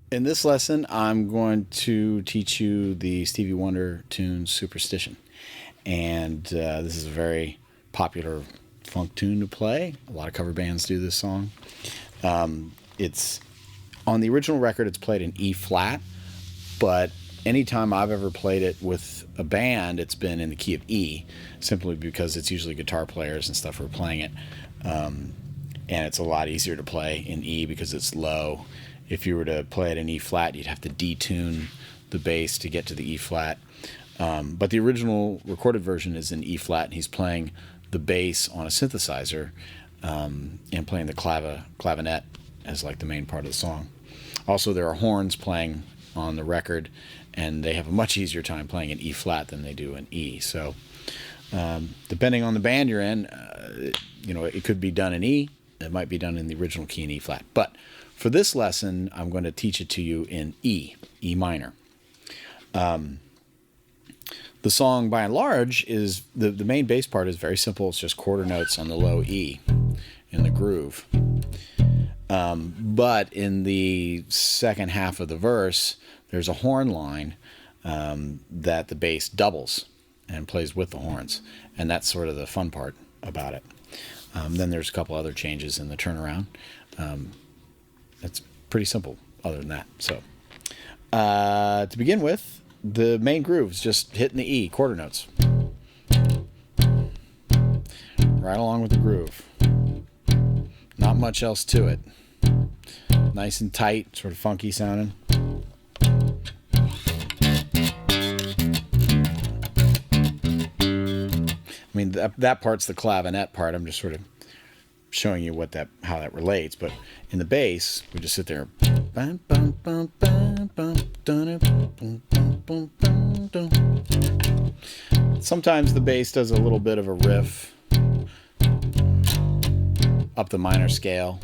In this lesson, I'm going to teach you the Stevie Wonder tune Superstition. And this is a very popular funk tune to play. A lot of cover bands do this song. It's on the original record, it's played in E flat, but anytime I've ever played it with a band, it's been in the key of E, simply because it's usually guitar players and stuff who are playing it. And it's a lot easier to play in E because it's low. If you were to play it in E flat, you'd have to detune the bass to get to the E flat. But the original recorded version is in E flat, and he's playing the bass on a synthesizer and playing the clavinet as like the main part of the song. Also, there are horns playing on the record, and they have a much easier time playing in E flat than they do in E. So, depending on the band you're in, it could be done in E. It might be done in the original key in E flat. But for this lesson, I'm going to teach it to you in E minor. The song, by and large, is the main bass part is very simple. It's just quarter notes on the low E in the groove. But in the second half of the verse, there's a horn line that the bass doubles and plays with the horns. And that's sort of the fun part about it. Then there's a couple other changes in the turnaround. It's pretty simple other than that. So to begin with, the main groove is just hitting the E, quarter notes. Right along with the groove. Not much else to it. Nice and tight, sort of funky sounding. I mean, that part's the clavinet part. I'm just sort of showing you how that relates. But in the bass, we just sit there. Sometimes the bass does a little bit of a riff up the minor scale.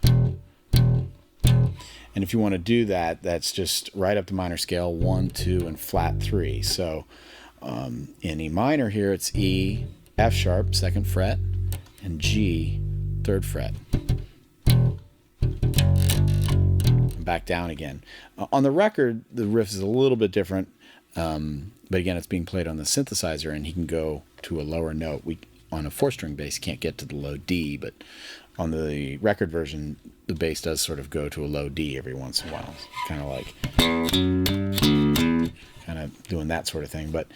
And if you want to do that, that's just right up the minor scale, 1, 2, and flat 3. So in E minor here, it's E, F sharp, 2nd fret, and G, 3rd fret. And back down again. On the record, the riff is a little bit different, but again, it's being played on the synthesizer, and he can go to a lower note. On a 4-string bass, can't get to the low D, but on the record version, the bass does sort of go to a low D every once in a while. Kind of doing that sort of thing. But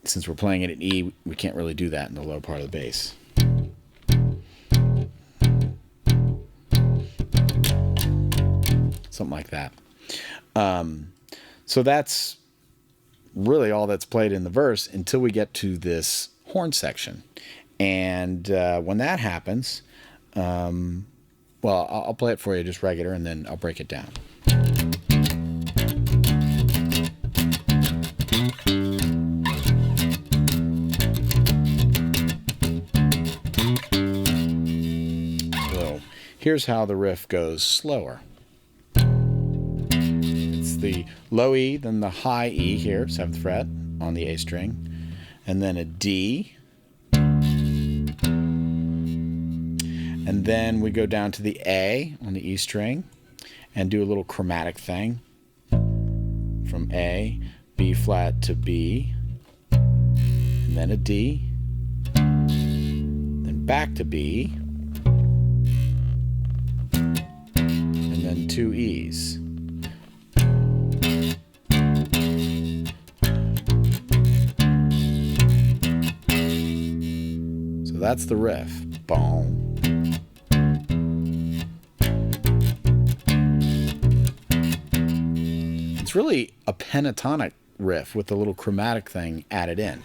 since we're playing it in E, we can't really do that in the low part of the bass. Something like that. So that's really all that's played in the verse until we get to this horn section. And when that happens, I'll play it for you just regular, and then I'll break it down. So here's how the riff goes slower. It's the low E, then the high E here, 7th fret on the A string, and then a D. And then we go down to the A on the E string and do a little chromatic thing from A, B flat to B, and then a D, then back to B, and then 2 E's. So that's the riff. Boom. It's really a pentatonic riff with a little chromatic thing added in.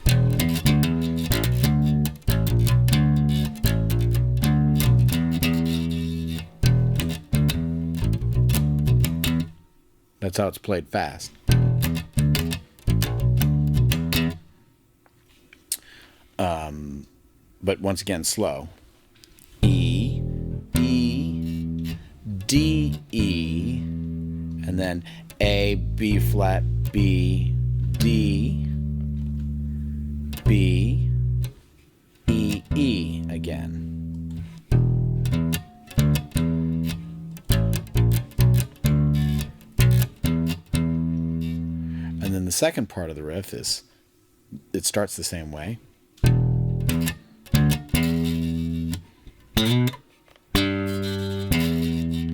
That's how it's played fast. But once again, slow. E, E, D, E, and then A, B flat, B, D, B, E, E again. second part of the riff is, it starts the same way.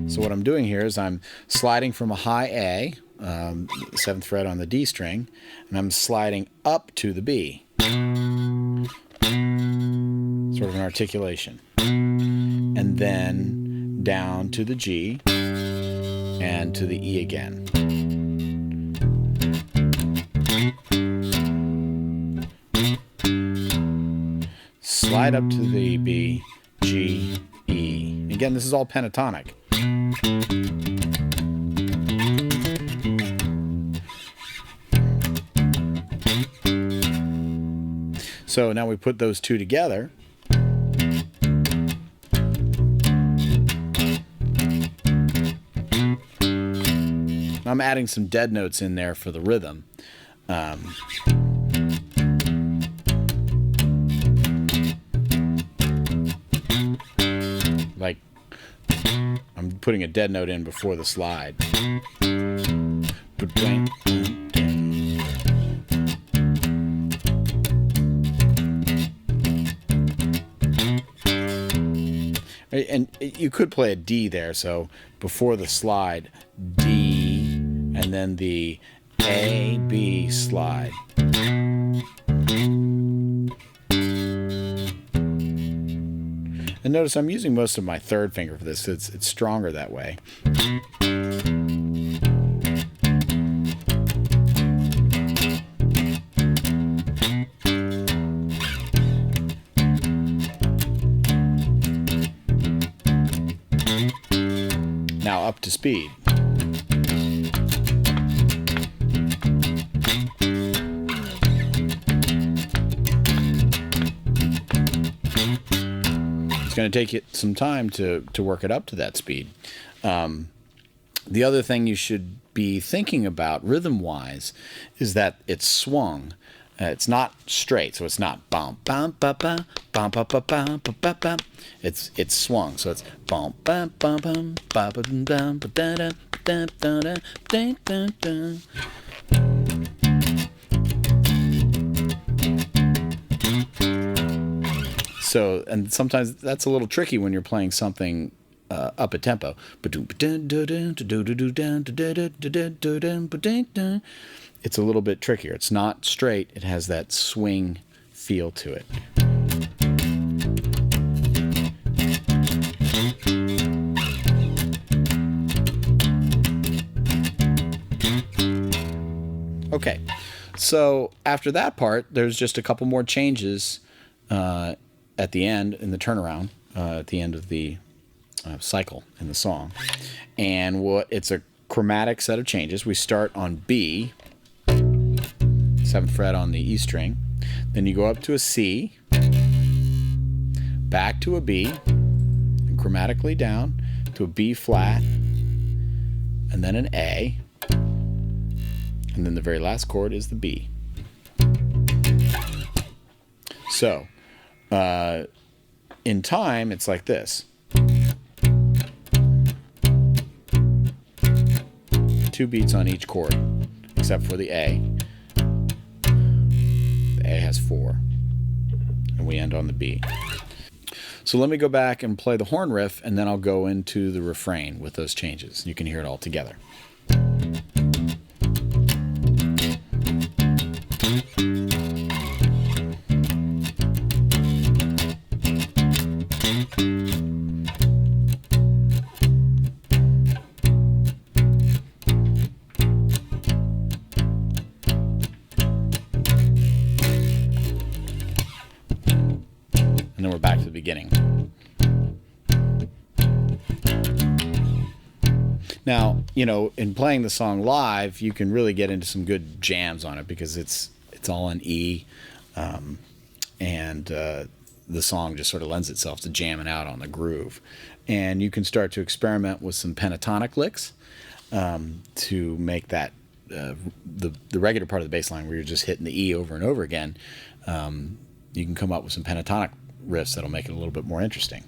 So what I'm doing here is I'm sliding from a high A, 7th fret on the D string, and I'm sliding up to the B. Sort of an articulation. And then down to the G and to the E again. Slide up to the B, G, E. Again, this is all pentatonic. So now we put those two together. I'm adding some dead notes in there for the rhythm. Like, I'm putting a dead note in before the slide. And you could play a D there, so before the slide, D, and then the A, B slide. And notice I'm using most of my third finger for this. It's stronger that way. Now up to speed. It's going to take it some time to work it up to that speed. The other thing you should be thinking about rhythm-wise is that it's swung. It's not straight, so it's not bum bum ba ba bum ba ba bum ba ba bum. It's swung, so it's bum bum bum bum ba ba bum ba da da da da da da da da. So, and sometimes that's a little tricky when you're playing something up a tempo. It's a little bit trickier. It's not straight. It has that swing feel to it. Okay, so after that part, there's just a couple more changes at the end, in the turnaround, at the end of the cycle in the song. And it's a chromatic set of changes. We start on B, 7th fret on the E string. Then you go up to a C, back to a B, and chromatically down to a B flat, and then an A, and then the very last chord is the B. So, in time, it's like this. 2 beats on each chord, except for the A. The A has 4, and we end on the B. So let me go back and play the horn riff, and then I'll go into the refrain with those changes. You can hear it all together. And then we're back to the beginning. Now, in playing the song live, you can really get into some good jams on it because it's all in E, and the song just sort of lends itself to jamming out on the groove. And you can start to experiment with some pentatonic licks to make that the regular part of the bass line where you're just hitting the E over and over again. You can come up with some pentatonic riffs that'll make it a little bit more interesting.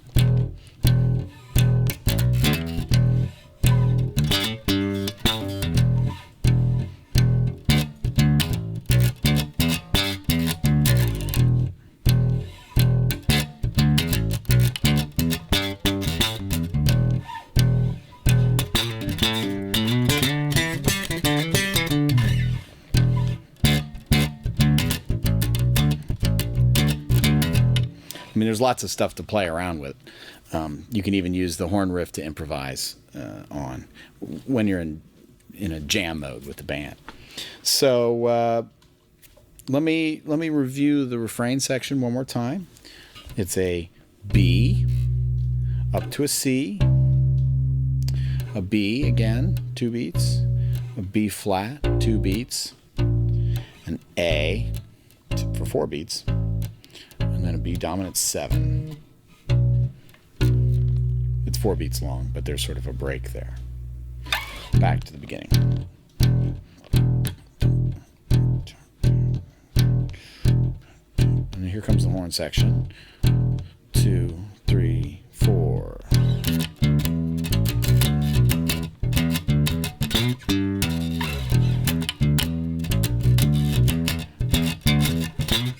there's lots of stuff to play around with. You can even use the horn riff to improvise on when you're in a jam mode with the band. So let me review the refrain section one more time. It's a B up to a C, a B again, 2 beats, a B flat, 2 beats, an A for 4 beats, and then a B dominant 7. It's 4 beats long, but there's sort of a break there. Back to the beginning. And here comes the horn section. 2, 3, 4.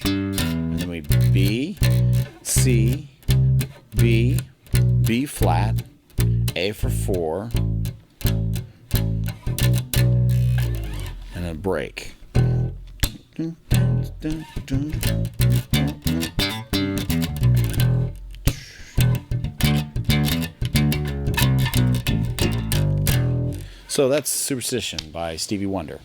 And then we B, C, B, B flat, A for 4, and a break. So that's Superstition by Stevie Wonder.